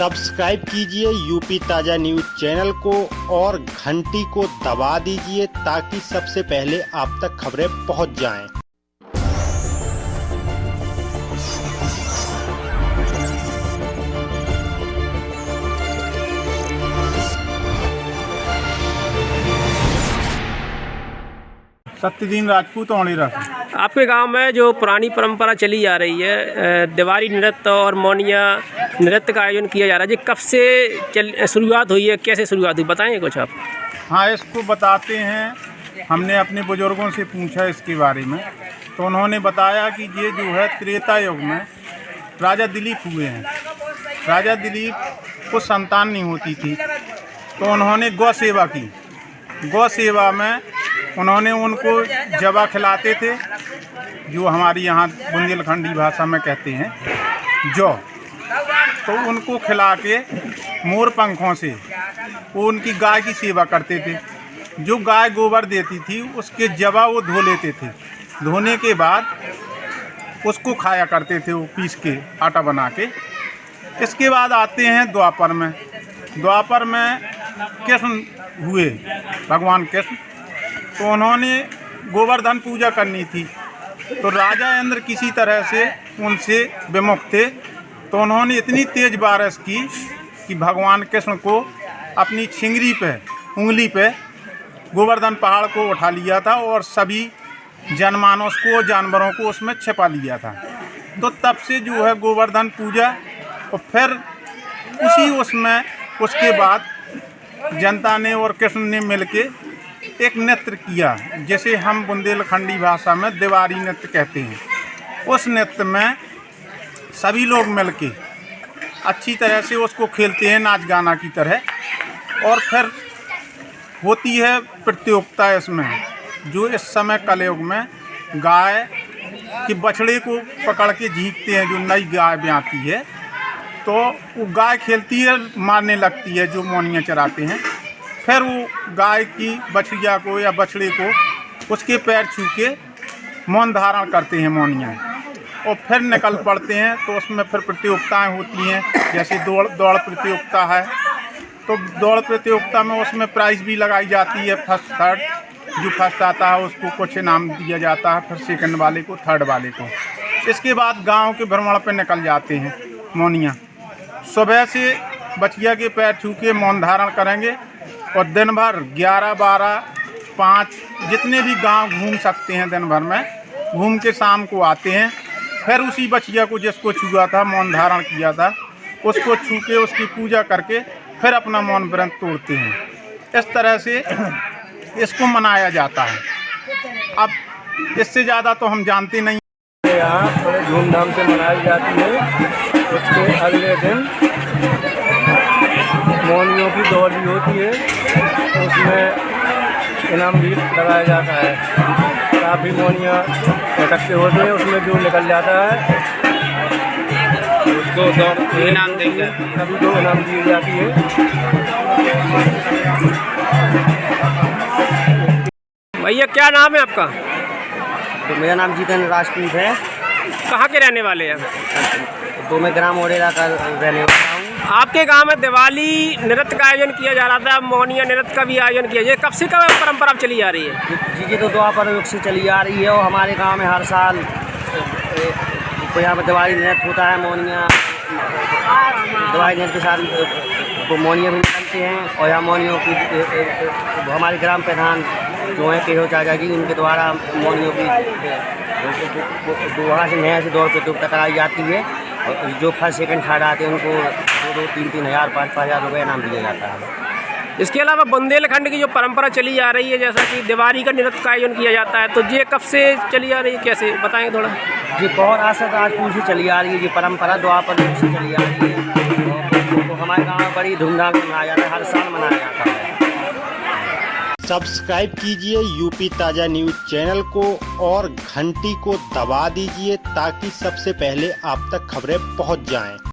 Subscribe कीजिए UP ताज़ा news channel को और घंटी को दबा दीजिए ताकि सबसे पहले आप तक खबरें पहुंच जाएं। सत्यजीत राजपूत औड़ेरा। आपके गांव में जो पुरानी परंपरा चली आ रही है, देवारी नृत्य और मोनिया नृत्य का आयोजन किया जा रहा है, जी कब से शुरुआत हुई है, कैसे शुरुआत हुई, बताएं कुछ आप। हाँ, इसको बताते हैं। हमने अपने बुजुर्गों से पूछा इसके बारे में, तो उन्होंने बताया कि ये जो है त्रेता युग में राजा दिलीप हुए हैं। राजा दिलीप को संतान नहीं होती थी, तो उन्होंने गौ सेवा की। गौ सेवा में उन्होंने उनको जवा खिलाते थे, जो हमारी यहाँ बुंदेलखंडी भाषा में कहते हैं जौ। तो उनको खिला के मोर पंखों से वो उनकी गाय की सेवा करते थे। जो गाय गोबर देती थी उसके जवा वो धो लेते थे। धोने के बाद उसको खाया करते थे, वो पीस के आटा बना के। इसके बाद आते हैं द्वापर में। द्वापर में कृष्ण हुए, भगवान कृष्ण। तो उन्होंने गोवर्धन पूजा करनी थी, तो राजा इंद्र किसी तरह से उनसे विमुख थे। तो उन्होंने इतनी तेज बारिश की कि भगवान कृष्ण को अपनी छिंगरी पे, उंगली पे गोवर्धन पहाड़ को उठा लिया था और सभी जनमानस को, जानवरों को उसमें छिपा लिया था। तो तब से जो है गोवर्धन पूजा। और फिर उसमें उसके बाद जनता ने और कृष्ण ने मिलके एक नृत्य किया, जिसे हम बुंदेलखंडी भाषा में देवारी नृत्य कहते हैं। उस नृत्य में सभी लोग मिलके अच्छी तरह से उसको खेलते हैं, नाच गाना की तरह। और फिर होती है प्रतियोगिता इसमें, जो इस समय कलयुग में गाय के बछड़े को पकड़ के जीतते हैं। जो नई गाय ब्याती है तो वो गाय खेलती है, मारने लगती है जो मोनियाँ चराते हैं। फिर वो गाय की बछड़िया को या बछड़े को उसके पैर छू के मौन धारण करते हैं मोनियाँ, और फिर निकल पड़ते हैं। तो उसमें फिर प्रतियोगिताएं होती हैं, जैसे दौड़ प्रतियोगिता है। तो दौड़ प्रतियोगिता में उसमें प्राइज़ भी लगाई जाती है। फर्स्ट थर्ड, जो फर्स्ट आता है उसको कुछ इनाम दिया जाता है, फिर सेकंड वाले को, थर्ड वाले को। इसके बाद गाँव के भ्रमण पर निकल जाते हैं मोनियाँ। सुबह से बछिया के पैर छू के मौन धारण करेंगे और दिन भर 11, 12, 5 जितने भी गांव घूम सकते हैं दिन भर में, घूम के शाम को आते हैं। फिर उसी बछिया को जिसको छुआ था, मौन धारण किया था, उसको छू के उसकी पूजा करके फिर अपना मौन व्रत तोड़ते हैं। इस तरह से इसको मनाया जाता है। अब इससे ज़्यादा तो हम जानते नहीं। यहाँ बड़े धूमधाम से मनाई जाती है। उसके अगले दिन मोनियों की दौड़ भी होती है, उसमें इनाम भी लगाया जाता है। काफ़ी मोनियाँ इकट्ठे होते हैं, उसमें जो निकल जाता है उसको दौड़ इनाम देंगे, सभी को इनाम दी जाती है। भैया क्या नाम है आपका? तो मेरा नाम जितेंद्र राजपूत है। कहाँ के रहने वाले हैं? तो मैं ग्राम औड़ेरा का रहने वाला हूँ। आपके गांव में दिवाली नृत्य का आयोजन किया जा रहा था, मोनिया नृत्य का भी आयोजन किया। ये कब से कब परंपरा चली आ रही है? जी तो द्वापर युग से चली आ रही है, और हमारे गांव में हर साल यहाँ पर दिवाली नृत्य होता है। मोनिया दिवाली नृत्य के साथ मोनिया भी निकलते हैं, और यहाँ मोनियों की हमारे ग्राम प्रधान जो हैं केशव चाचा जी, उनके द्वारा मोनियों की वहाँ से नया से दौड़ प्रतियोगिता कराई जाती है। और जो फर्स्ट सेकंड थर्ड आते हैं उनको 2-2, 3-3 हज़ार, 5-5 हज़ार रुपये इनाम दिया जाता है। इसके अलावा बुंदेलखंड की जो परंपरा चली आ रही है, जैसा कि दिवाली का नृत्य का आयोजन किया जाता है, तो ये कब से चली आ रही है, कैसे बताएंगे थोड़ा? ये बहुत आसर राजपूत से चली आ रही है। ये परंपरा द्वापर युग से चली आ रही है, तो हमारे गाँव में बड़ी धूमधाम से मनाया जाता है, हर साल मनाया जाता है। सब्सक्राइब कीजिए यूपी ताज़ा न्यूज़ चैनल को और घंटी को दबा दीजिए ताकि सबसे पहले आप तक खबरें पहुंच जाएं।